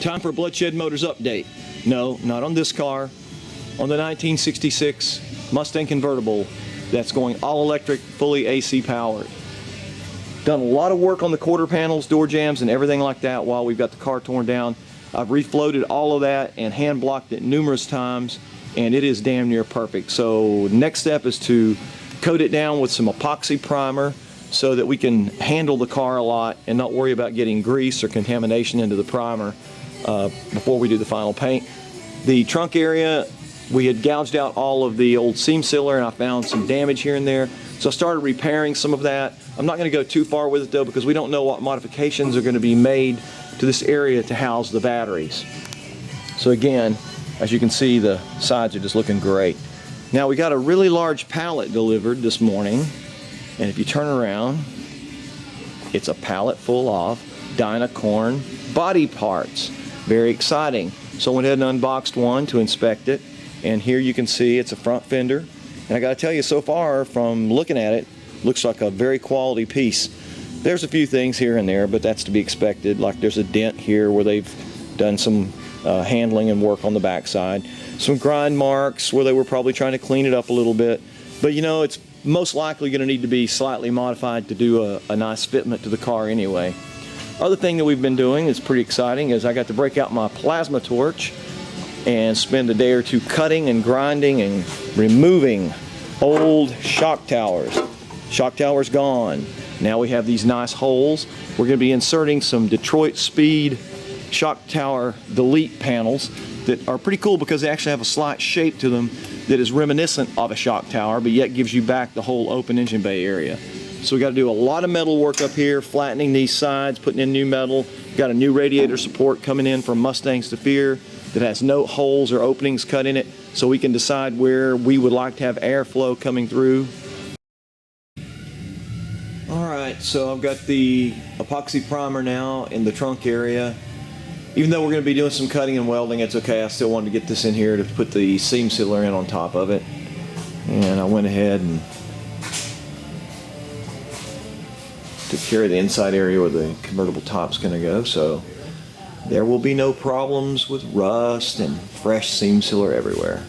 Time for a Bloodshed Motors update. No, not on this car. On the 1966 Mustang convertible that's going all electric, fully AC powered. Done a lot of work on the quarter panels, door jambs, and everything like that while we've got the car torn down. I've refloated all of that and hand blocked it numerous times, and it is damn near perfect. So next step is to coat it down with some epoxy primer so that we can handle the car a lot and not worry about getting grease or contamination into the primer before we do the final paint. The trunk area, we had gouged out all of the old seam sealer, and I found some damage here and there. So I started repairing some of that. I'm not going to go too far with it though, because we don't know what modifications are going to be made to this area to house the batteries. So again, as you can see, the sides are just looking great. Now we got a really large pallet delivered this morning, and if you turn around, it's a pallet full of Dynacorn body parts. Very exciting. So I went ahead and unboxed one to inspect it, and here you can see it's a front fender. And I got to tell you, so far from looking at it, looks like a very quality piece. There's a few things here and there, but that's to be expected. Like there's a dent here where they've done some handling and work on the backside. Some grind marks where they were probably trying to clean it up a little bit. But you know, it's most likely going to need to be slightly modified to do a nice fitment to the car anyway. Other thing that we've been doing is pretty exciting is I got to break out my plasma torch and spend a day or two cutting and grinding and removing old shock towers. Shock towers gone. Now we have these nice holes. We're going to be inserting some Detroit Speed shock tower delete panels that are pretty cool because they actually have a slight shape to them that is reminiscent of a shock tower, but yet gives you back the whole open engine bay area. So we got to do a lot of metal work up here, flattening these sides, putting in new metal. Got a new radiator support coming in from Mustangs to Fear that has no holes or openings cut in it, so we can decide where we would like to have airflow coming through. Alright, so I've got the epoxy primer now in the trunk area. Even though we're going to be doing some cutting and welding, it's okay. I still wanted to get this in here to put the seam sealer in on top of it. And I went ahead and took care of the inside area where the convertible top's going to go. So there will be no problems with rust and fresh seam sealer everywhere.